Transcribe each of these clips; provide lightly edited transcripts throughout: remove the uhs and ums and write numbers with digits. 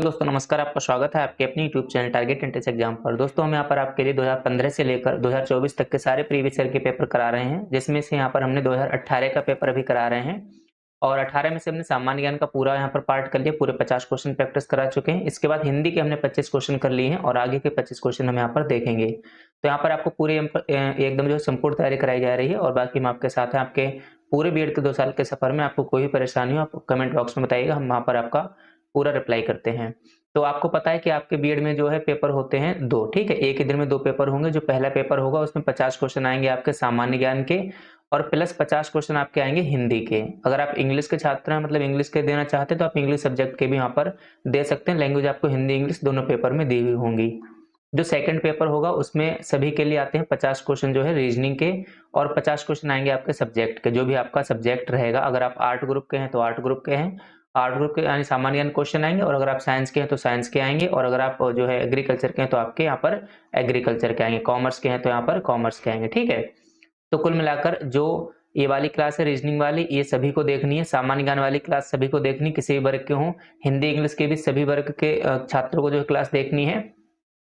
दोस्तों नमस्कार, आपका स्वागत है आपके अपने YouTube channel target entrance exam पर। दोस्तों हम यहाँ पर आपके लिए 2015 से लेकर 2024 तक के सारे प्रीवियस ईयर के पेपर करा रहे हैं, जिसमें से यहाँ पर हमने 2018 का पेपर अभी करा रहे हैं और 18 में से हमने सामान्य ज्ञान का पूरा यहाँ पर पार्ट कर लिया, पूरे 50 क्वेश्चन प्रैक्टिस करा चुके हैं। इसके बाद हिंदी के हमने 25 क्वेश्चन कर लिए हैं और आगे के 25 क्वेश्चन हम यहाँ पर देखेंगे। तो यहाँ पर आपको पूरी एकदम जो है संपूर्ण तैयारी कराई जा रही है और बाकी हम आपके साथ हैं। आपके पूरे बीएड के 2 साल के सफर में आपको कोई भी परेशानी हो आप कमेंट बॉक्स में बताइएगा, हम वहाँ पर आपका पूरा रिप्लाई करते हैं। तो आपको पता है कि आपके बीएड में जो है पेपर होते हैं 2, ठीक है? एक ही दिन में 2 पेपर होंगे। जो पहला पेपर होगा उसमें 50 क्वेश्चन आएँगे आपके सामान्य ज्ञान के और प्लस 50 क्वेश्चन आपके आएँगे हिंदी के। अगर आप इंग्लिश के छात्र हैं, मतलब इंग्लिश के देना चाहते हैं, तो आप इंग्लिश सब्जेक्ट के भी यहाँ पर दे सकते हैं। लैंग्वेज आपको हिंदी, इंग्लिश दोनों पेपर में दी हुई होंगी। जो सेकंड पेपर होगा उसमें सभी के लिए आते हैं 50 क्वेश्चन जो है रीजनिंग के और 50 क्वेश्चन आएँगे आपके सब्जेक्ट के, जो भी आपका सब्जेक्ट रहेगा। अगर आप आर्ट ग्रुप के हैं तो आर्ट ग्रुप के हैं, आर्ट ग्रुप के यानी सामान्य ज्ञान क्वेश्चन आएँगे और अगर आप साइंस के हैं तो साइंस के आएँगे और अगर आप जो है एग्रीकल्चर के हैं तो आपके यहाँ पर एग्रीकल्चर के आएँगे, कॉमर्स के हैं तो यहाँ पर कॉमर्स के आएँगे, ठीक है? तो कुल मिलाकर जो ये वाली क्लास है रीजनिंग वाली, ये सभी को देखनी है। सामान्य ज्ञान वाली क्लास सभी को देखनी, किसी भी वर्ग के हों। हिंदी, इंग्लिश के भी सभी वर्ग के छात्रों को जो है क्लास देखनी है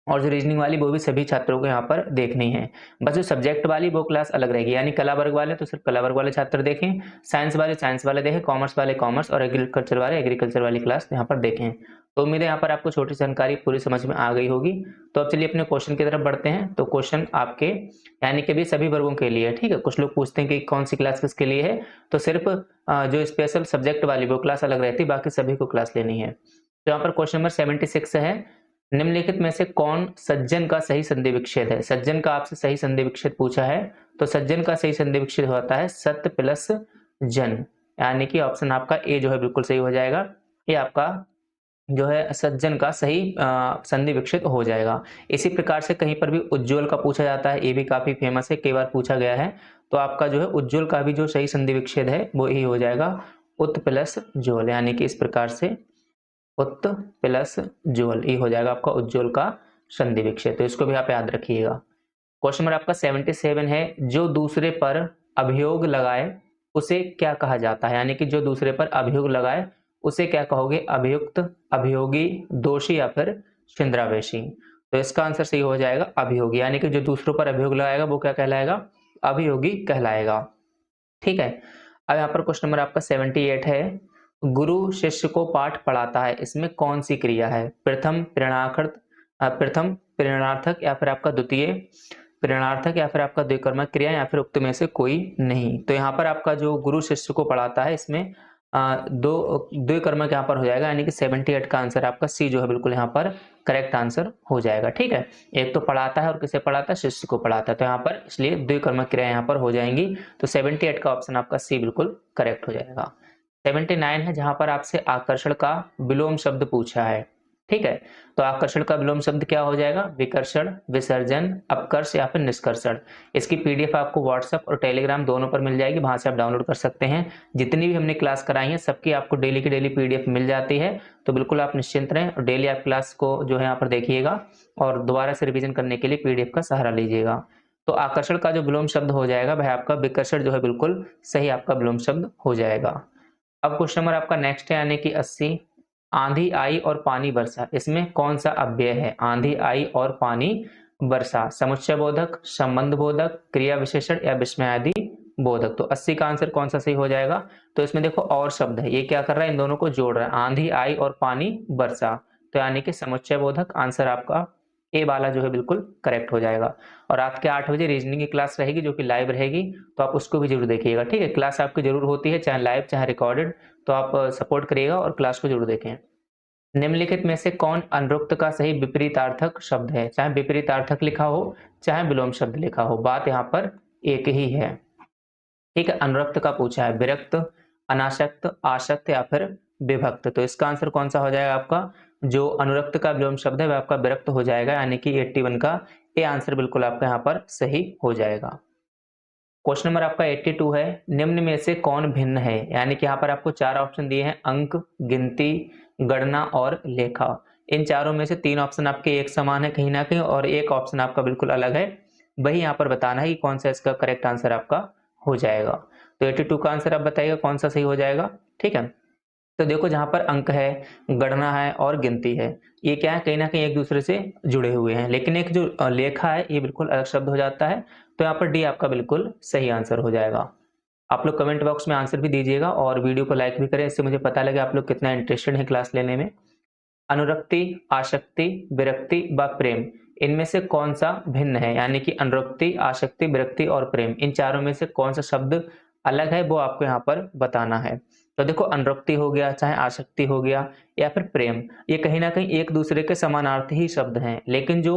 और जो रीजनिंग वाली वो भी सभी छात्रों को यहाँ पर देखनी है। बस जो सब्जेक्ट वाली वो क्लास अलग रहेगी, यानी कला वर्ग वाले तो सिर्फ कला वर्ग वाले छात्र देखें, साइंस वाले देखें, कॉमर्स वाले कॉमर्स और एग्रीकल्चर वाले एग्रीकल्चर वाली क्लास यहाँ पर देखें। तो उम्मीद है यहाँ पर आपको छोटी जानकारी पूरी समझ में आ गई होगी। तो अब चलिए अपने क्वेश्चन की तरफ बढ़ते हैं। तो क्वेश्चन आपके यानी कि भी सभी वर्गों के लिए है, ठीक है? कुछ लोग पूछते हैं कि कौन सी क्लास किसके लिए है, तो सिर्फ जो स्पेशल सब्जेक्ट वाली वो क्लास अलग रहती है, बाकी सभी को क्लास लेनी है। तो यहाँ पर क्वेश्चन नंबर 76 है, निम्नलिखित में से कौन सज्जन का सही संधि विच्छेद है? सज्जन का आपसे सही संधि विच्छेद पूछा है, तो सज्जन का सही संधि विच्छेद होता है सत्य प्लस जन, यानी कि ऑप्शन आपका ए जो है बिल्कुल सही हो जाएगा। ये आपका जो है सज्जन का सही संधि विच्छेद हो जाएगा। इसी प्रकार से कहीं पर भी उज्ज्वल का पूछा जाता है, ये भी काफी फेमस है, कई बार पूछा गया है। तो आपका जो है उज्ज्वल का भी जो सही संधि विच्छेद है वो यही हो जाएगा उत प्लस ज्वल, यानी कि इस प्रकार से उत प्लस ज्वल, ये हो जाएगा आपका उज्ज्वल का संधि विच्छेद। तो इसको भी आप याद रखिएगा। क्वेश्चन नंबर आपका 77 है, जो दूसरे पर अभियोग लगाए उसे क्या कहा जाता है? यानी कि जो दूसरे पर अभियोग लगाए उसे क्या कहोगे? अभियुक्त, अभियोगी, दोषी या फिर छिंद्रावेशी। तो इसका आंसर सही हो जाएगा अभियोगी, यानी कि जो दूसरों पर अभियोग लगाएगा वो क्या कहलाएगा? अभियोगी कहलाएगा, ठीक है? अब यहाँ पर क्वेश्चन नंबर आपका 78 है, गुरु शिष्य को पाठ पढ़ाता है, इसमें कौन सी क्रिया है? प्रथम प्रेरणार्थक या फिर आपका द्वितीय प्रेरणार्थक या फिर आपका द्विकर्मक क्रिया या फिर उक्त में से कोई नहीं। तो यहाँ पर आपका जो गुरु शिष्य को पढ़ाता है इसमें दो द्विकर्मक यहाँ पर हो जाएगा, यानी कि 78 का आंसर आपका सी जो है बिल्कुल यहाँ पर करेक्ट आंसर हो जाएगा, ठीक है? एक तो पढ़ाता है और किसे पढ़ाता है? शिष्य को पढ़ाता है, तो यहाँ पर इसलिए द्विकर्मक क्रिया यहाँ पर हो जाएंगी। तो 78 का ऑप्शन आपका सी बिल्कुल करेक्ट हो जाएगा। 79 है, जहां पर आपसे आकर्षण का विलोम शब्द पूछा है, ठीक है? तो आकर्षण का विलोम शब्द क्या हो जाएगा? विकर्षण, विसर्जन, अपकर्ष या फिर निष्कर्षण। इसकी पीडीएफ आपको व्हाट्सएप और टेलीग्राम दोनों पर मिल जाएगी, वहां से आप डाउनलोड कर सकते हैं। जितनी भी हमने क्लास कराई है सबकी आपको डेली की डेली पीडीएफ मिल जाती है, तो बिल्कुल आप निश्चिंत रहें और डेली आप क्लास को जो है यहाँ पर देखिएगा और दोबारा से रिविजन करने के लिए पीडीएफ का सहारा लीजिएगा। तो आकर्षण का जो विलोम शब्द हो जाएगा भाई आपका विकर्षण जो है बिल्कुल सही आपका विलोम शब्द हो जाएगा। अब क्वेश्चन नंबर आपका नेक्स्ट है, यानी कि 80, आंधी आई और पानी बरसा, इसमें कौन सा अव्यय है? आंधी आई और पानी बरसा, समुच्चय बोधक, संबंध बोधक, क्रिया विशेषण या विस्मयादि बोधक। तो 80 का आंसर कौन सा सही हो जाएगा? तो इसमें देखो और शब्द है, ये क्या कर रहा है? इन दोनों को जोड़ रहा है, आंधी आई और पानी बरसा, तो यानी कि समुच्चय बोधक आंसर आपका ए वाला जो है बिल्कुल करेक्ट हो जाएगा। और रात के 8 बजे रीजनिंग की क्लास रहेगी जो कि लाइव रहेगी, तो आप उसको भी जरूर देखिएगा, ठीक है? क्लास आपकी जरूर होती है, चाहे लाइव चाहे रिकॉर्डेड, तो आप सपोर्ट करिएगा और क्लास को जरूर देखें। निम्नलिखित में से कौन अनुरुक्त का सही विपरीतार्थक शब्द है? चाहे विपरीतार्थक लिखा हो चाहे विलोम शब्द लिखा हो, बात यहाँ पर एक ही है, ठीक है? अनुरक्त का पूछा है, विरक्त, अनासक्त, आसक्त या फिर विभक्त। तो इसका आंसर कौन सा हो जाएगा आपका? जो अनुरक्त का विलोम शब्द है वह आपका विरक्त हो जाएगा, यानी कि 81 का ए आंसर बिल्कुल आपका यहाँ पर सही हो जाएगा। क्वेश्चन नंबर आपका 82 है, निम्न में से कौन भिन्न है? यानी कि यहाँ पर आपको 4 ऑप्शन दिए हैं, अंक, गिनती, गणना और लेखा। इन चारों में से 3 ऑप्शन आपके एक समान है कहीं ना कहीं और एक ऑप्शन आपका बिल्कुल अलग है, वही यहाँ पर बताना है कि कौन सा इसका करेक्ट आंसर आपका हो जाएगा। तो 82 का आंसर आप बताइएगा कौन सा सही हो जाएगा, ठीक है? तो देखो जहाँ पर अंक है, गणना है और गिनती है, ये क्या है कहीं न कहीं एक दूसरे से जुड़े हुए हैं। लेकिन एक जो लेखा है ये बिल्कुल अलग शब्द हो जाता है। तो यहाँ पर डी आपका बिल्कुल सही आंसर हो जाएगा। आप लोग कमेंट बॉक्स में आंसर भी दीजिएगा और वीडियो को लाइक भी करें, इससे मुझे पता लगे आप लोग कितना इंटरेस्टेड हैं क्लास लेने में। अनुरक्ति, आसक्ति, विरक्ति व प्रेम, इनमें से कौन-सा भिन्न है? यानी कि अनुरक्ति, आसक्ति, विरक्ति और प्रेम, इन चारों में से कौन-सा शब्द अलग है वो आपको यहाँ पर बताना है। तो देखो अनुरक्ति हो गया, चाहे आसक्ति हो गया या फिर प्रेम, ये कहीं न कहीं एक दूसरे के समानार्थी ही शब्द हैं। लेकिन जो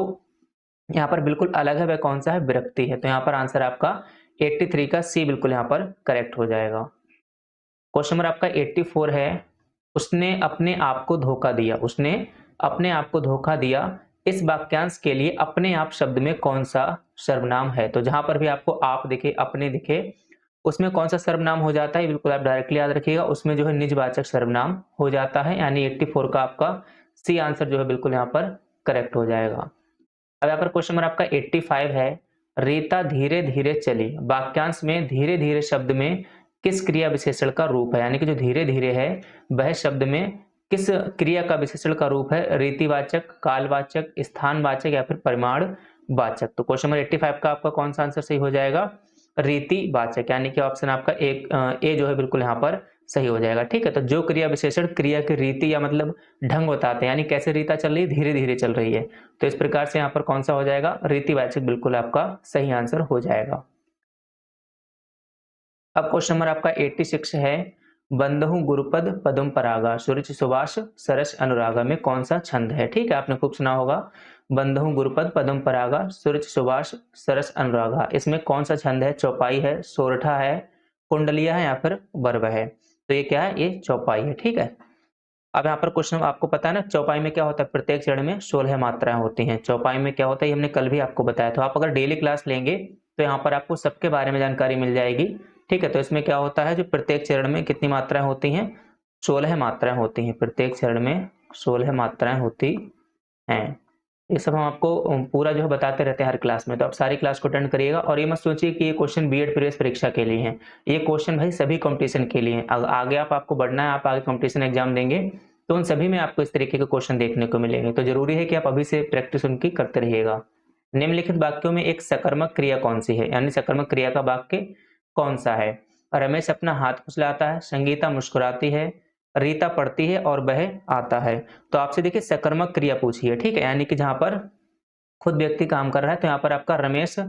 यहाँ पर बिल्कुल अलग है वह कौन-सा है? विरक्ति है। तो यहाँ पर आंसर आपका 83 का सी बिल्कुल यहाँ पर करेक्ट हो जाएगा। क्वेश्चन नंबर आपका 84 है, उसने अपने आप को धोखा दिया। उसने अपने आप को धोखा दिया, इस वाक्यांश के लिए अपने आप शब्द में कौन-सा सर्वनाम है? तो जहाँ पर भी आपको आप दिखे, अपने दिखे, उसमें कौन-सा सर्वनाम हो जाता है? ये बिल्कुल आप डायरेक्टली याद रखिएगा, उसमें जो है निजवाचक सर्वनाम हो जाता है, यानी 84 का आपका सी आंसर जो है बिल्कुल यहाँ पर करेक्ट हो जाएगा। अब यहाँ पर क्वेश्चन नंबर आपका 85 है, रीता धीरे-धीरे चली, वाक्यांश में धीरे-धीरे शब्द में किस क्रिया विशेषण का रूप है? यानी कि जो धीरे-धीरे है, वह शब्द में किस क्रिया का विशेषण का रूप है? रीतिवाचक, कालवाचक, स्थानवाचक या फिर परिमाणवाचक? तो क्वेश्चन नंबर 85 का आपका कौन सा आंसर सही हो जाएगा? रीतिवाचक, यानी कि ऑप्शन आपका एक ए जो है बिल्कुल यहाँ पर सही हो जाएगा। ठीक है, तो जो क्रिया विशेषण क्रिया की रीति या मतलब ढंग बताते हैं, यानी कैसे रीता चल रही है, धीरे-धीरे चल रही है, तो इस प्रकार से यहाँ पर कौन सा हो जाएगा? रीतिवाचक बिल्कुल आपका सही आंसर हो जाएगा। अब क्वेश्चन नंबर आपका 86 है, बंधुहु गुरुपद पदम परागा सुरुचि सुभाष सरस अनुरागा में कौन सा छंद है? ठीक है, आपने खूब सुना होगा, बंधुहु गुरुपद पदम परागा सुरुचि सुभाष सरस अनुरागा, इसमें कौन सा छंद है? चौपाई है, सोरठा है, कुंडलिया है या फिर वर्व है? तो ये क्या है? ये चौपाई है। ठीक है, अब यहाँ पर क्वेश्चन आपको पता है ना, चौपाई में क्या होता है? प्रत्येक चरण में 16 मात्राएं होती हैं। चौपाई में क्या होता है ये हमने कल भी आपको बताया, तो आप अगर डेली क्लास लेंगे तो यहाँ पर आपको सबके बारे में जानकारी मिल जाएगी। ठीक है, तो इसमें क्या होता है, जो प्रत्येक चरण में कितनी मात्राएं होती हैं? 16 मात्राएं होती हैं, प्रत्येक चरण में 16 मात्राएं होती हैं। ये सब हम आपको पूरा जो है बताते रहते हैं हर क्लास में, तो आप सारी क्लास को अटेंड करिएगा। और ये मत सोचिए कि ये क्वेश्चन बीएड प्रवेश परीक्षा के लिए हैं, ये क्वेश्चन भाई सभी कंपटीशन के लिए हैं। आगे आपको बढ़ना है, आप आगे कंपटीशन एग्जाम देंगे तो उन सभी में आपको इस तरीके के क्वेश्चन देखने को मिलेंगे, तो जरूरी है कि आप अभी से प्रैक्टिस उनकी करते रहिएगा। निम्नलिखित वाक्यों में एक सकर्मक क्रिया कौन सी है? यानी सकर्मक क्रिया का वाक्य कौन सा है? रमेश अपना हाथ फुसलाता है, संगीता मुस्कुराती है, रीता पढ़ती है और वह आता है। तो आपसे देखिए सकर्मक क्रिया पूछी है। ठीक है, यानी कि जहां पर खुद व्यक्ति काम कर रहा है, तो यहाँ पर आपका रमेश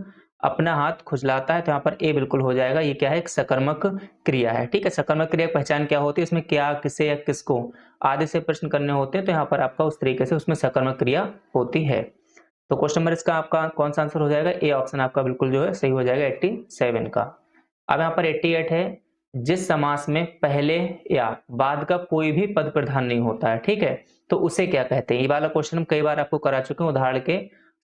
अपना हाथ खुजलाता है, तो यहाँ पर ए बिल्कुल हो जाएगा। ये क्या है? एक सकर्मक क्रिया है। ठीक है, सकर्मक क्रिया की पहचान क्या होती है? इसमें क्या, किसे या किसको आदि से प्रश्न करने होते हैं, तो यहाँ पर आपका उस तरीके से उसमें सकर्मक क्रिया होती है। तो क्वेश्चन नंबर इसका आपका कौन सा आंसर हो जाएगा? ए ऑप्शन आपका बिल्कुल जो है सही हो जाएगा 87 का। अब यहाँ पर 88 है, जिस समास में पहले या बाद का कोई भी पद प्रधान नहीं होता है, ठीक है, तो उसे क्या कहते हैं? ये वाला क्वेश्चन हम कई बार आपको करा चुके हैं उदाहरण के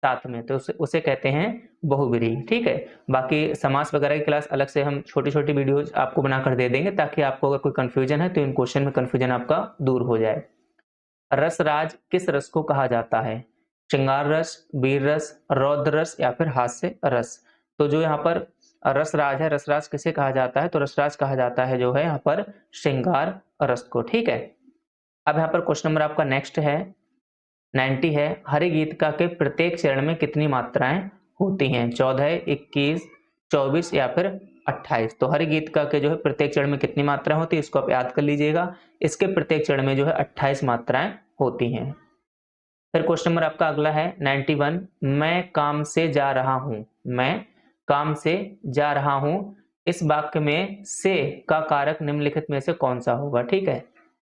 साथ में, तो उसे कहते हैं बहुब्रीहि। ठीक है, बाकी समास वगैरह की क्लास अलग से हम छोटी-छोटी वीडियोज आपको बनाकर दे देंगे, ताकि आपको अगर कोई कंफ्यूजन है तो इन क्वेश्चन में कंफ्यूजन आपका दूर हो जाए। रसराज किस रस को कहा जाता है? श्रृंगार रस, वीर रस, रौद्र रस या फिर हास्य रस? तो जो यहाँ पर रसराज है, रसराज किसे कहा जाता है? तो रसराज कहा जाता है जो है यहाँ पर श्रृंगार रस को। ठीक है, अब यहाँ पर क्वेश्चन नंबर आपका नेक्स्ट है 90 है, हरि गीतिका के प्रत्येक चरण में कितनी मात्राएं होती हैं? 14, 21, 24 या फिर 28? तो हरि गीतिका के जो है प्रत्येक चरण में कितनी मात्राएं होती है, इसको आप याद कर लीजिएगा। इसके प्रत्येक चरण में जो है 28 मात्राएं होती हैं। फिर क्वेश्चन नंबर आपका अगला है 91, मैं काम से जा रहा हूं, मैं काम से जा रहा हूं, इस वाक्य में से का कारक निम्नलिखित में से कौन सा होगा? ठीक है,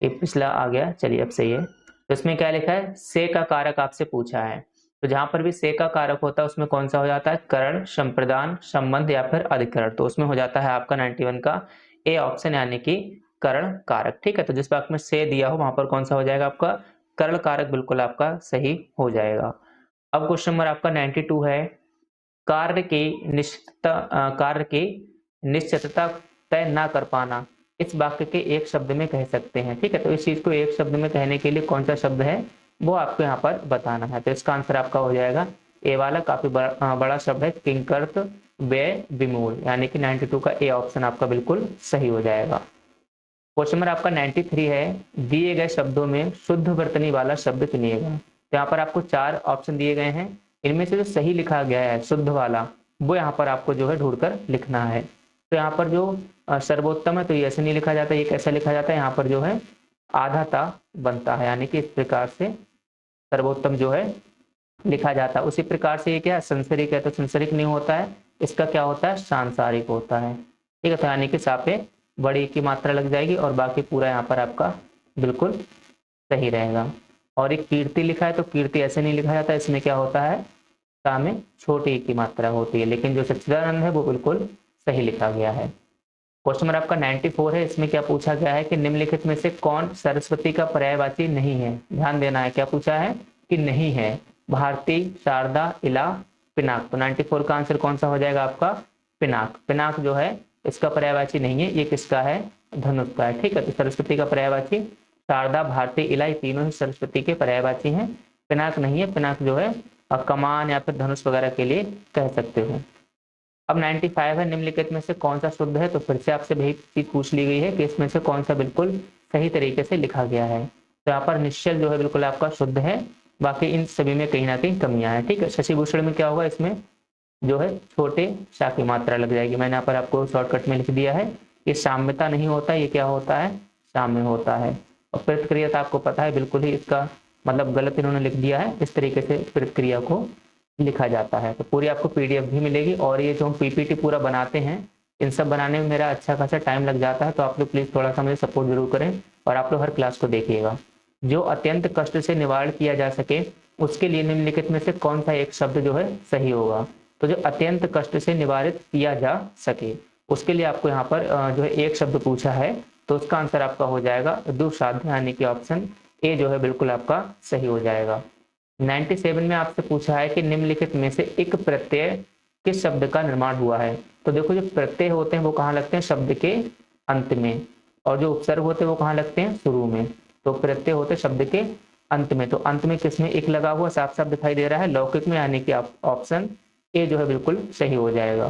ये पिछला आ गया, चलिए अब सही है। तो इसमें क्या लिखा है? से का कारक आपसे पूछा है, तो जहां पर भी से का कारक होता है उसमें कौन सा हो जाता है? करण, संप्रदान, संबंध या फिर अधिकरण? तो उसमें हो जाता है आपका 91 का ए ऑप्शन, यानी कि करण कारक। ठीक है, तो जिस वाक्य में से दिया हो वहां पर कौन सा हो जाएगा? आपका करण कारक बिल्कुल आपका सही हो जाएगा। अब क्वेश्चन नंबर आपका 92 है, कार्य की निश्चितता तय ना कर पाना, इस वाक्य के एक शब्द में कह सकते हैं। ठीक है, तो इस चीज को एक शब्द में कहने के लिए कौन सा शब्द है वो आपको यहाँ पर बताना है। तो इसका आंसर आपका हो जाएगा ए वाला, काफी बड़ा शब्द है, किंकर्त व्यय विमूल, यानी कि 92 का ए ऑप्शन आपका बिल्कुल सही हो जाएगा। क्वेश्चन नंबर आपका 93 है, दिए गए शब्दों में शुद्ध वर्तनी वाला शब्द चुनिएगा। तो यहाँ पर आपको 4 ऑप्शन दिए गए हैं, इनमें से जो सही लिखा गया है शुद्ध वाला, वो यहाँ पर आपको जो है ढूंढकर लिखना है। तो यहाँ पर जो सर्वोत्तम है तो ये ऐसे नहीं लिखा जाता, ये कैसे लिखा जाता है, यहाँ पर जो है आधाता बनता है, यानी कि इस प्रकार से सर्वोत्तम जो है लिखा जाता है। उसी प्रकार से ये क्या है, संसारिक है तो संसारिक नहीं होता है, इसका क्या होता है, सांसारिक होता है। ठीक है, तो यानी कि सापे बड़ी की मात्रा लग जाएगी और बाकी पूरा यहाँ पर आपका बिल्कुल सही रहेगा। और एक कीर्ति लिखा है तो कीर्ति ऐसे नहीं लिखा जाता, इसमें क्या होता है, सा में छोटी की मात्रा होती है, लेकिन जो सच्चिदानंद है वो बिल्कुल सही लिखा गया है। क्वेश्चन नंबर आपका 94 है, इसमें क्या पूछा गया है कि निम्नलिखित में से कौन सरस्वती का पर्यायवाची नहीं है। ध्यान देना है, क्या पूछा है कि नहीं है, भारती, शारदा, इला, पिनाक। तो 94 का आंसर कौन सा हो जाएगा आपका, पिनाक। पिनाक जो है इसका पर्यायवाची नहीं है, ये किसका है, धनुष का है। ठीक है, तो सरस्वती का पर्यायवाची शारदा, भारती, इला, ये तीनों ही सरस्वती के पर्यायवाची हैं, पिनाक नहीं है। पिनाक जो है कमान या फिर धनुष वगैरह के लिए कह सकते हो। अब 95 है, निम्नलिखित में से कौन सा शुद्ध है। तो फिर से आपसे वही चीज पूछ ली गई है कि इसमें से कौन सा बिल्कुल सही तरीके से लिखा गया है। तो यहाँ पर निश्चल जो है बिल्कुल आपका शुद्ध है, बाकी इन सभी में कहीं ना कहीं कमियां हैं। ठीक है, शशिभूषण में क्या होगा, इसमें जो है छोटे शा की मात्रा लग जाएगी। मैंने यहाँ पर आपको शॉर्टकट में लिख दिया है, ये साम्यता नहीं होता, ये क्या होता है, साम्य होता है। और प्रतिक्रिया आपको पता है, बिल्कुल ही इसका मतलब गलत इन्होंने लिख दिया है, इस तरीके से प्रतिक्रिया को लिखा जाता है। तो पूरी आपको पीडीएफ भी मिलेगी, और ये जो हम पीपीटी पूरा बनाते हैं, इन सब बनाने में मेरा अच्छा खासा टाइम लग जाता है, तो आप लोग प्लीज थोड़ा सा मुझे सपोर्ट जरूर करें और आप लोग हर क्लास को देखिएगा। जो अत्यंत कष्ट से निवारण किया जा सके, उसके लिए निम्नलिखित में से कौन सा एक शब्द जो है सही होगा। तो जो अत्यंत कष्ट से निवारित किया जा सके, उसके लिए आपको यहाँ पर जो है एक शब्द पूछा है, तो उसका आंसर आपका हो जाएगा दुस्साध्य, यानी कि ऑप्शन ए जो है बिल्कुल आपका सही हो जाएगा। 97 में आपसे पूछा है कि निम्नलिखित में से एक प्रत्यय किस शब्द का निर्माण हुआ है। तो देखो, जो प्रत्यय होते हैं वो कहाँ लगते हैं, शब्द के अंत में, और जो उपसर्ग होते हैं वो कहाँ लगते हैं, शुरू में। तो प्रत्यय होते शब्द के अंत में, तो अंत में किसमें एक लगा हुआ साफ साफ दिखाई दे रहा है, लौकिक में, यानी कि ऑप्शन ए जो है बिल्कुल सही हो जाएगा।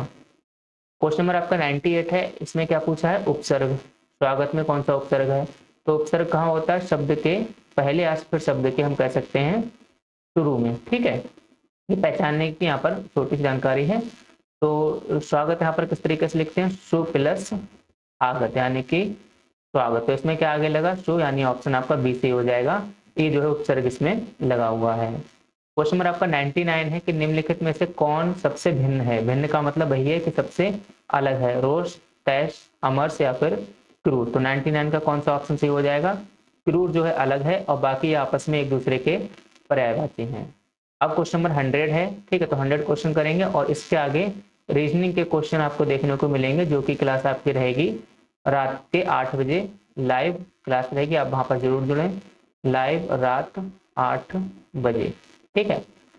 क्वेश्चन नंबर आपका 98 है, इसमें क्या पूछा है, उपसर्ग। स्वागत में कौन सा उपसर्ग है। तो उपसर्ग कहाँ होता है, शब्द के पहले या फिर शब्द के हम कह सकते हैं शुरू में। ठीक है, ये पहचानने की यहाँ पर छोटी सी जानकारी है। तो स्वागत यहाँ पर किस तरीके से लिखते हैं, सु प्लस आगत, यानी कि स्वागत। तो इसमें क्या आगे लगा, सु, यानी ऑप्शन आपका बी से हो जाएगा, ये जो है उपसर्ग इसमें लगा हुआ है। क्वेश्चन नंबर आपका 99 है कि निम्नलिखित में से कौन सबसे भिन्न है। भिन्न का मतलब वही है कि सबसे अलग है, रोष, तैश, अमरस या फिर क्रूर। तो 99 का कौन सा ऑप्शन सही हो जाएगा, क्रूर जो है अलग है, और बाकी आपस में एक दूसरे के पर्यायवाची हैं। अब क्वेश्चन नंबर 100 है, ठीक है, तो 100 क्वेश्चन करेंगे, और इसके आगे रीजनिंग के क्वेश्चन आपको देखने को मिलेंगे, जो कि क्लास आपकी रहेगी रात के 8 बजे, लाइव क्लास रहेगी, आप वहां पर जरूर जुड़ें, लाइव रात 8 बजे। ठीक है,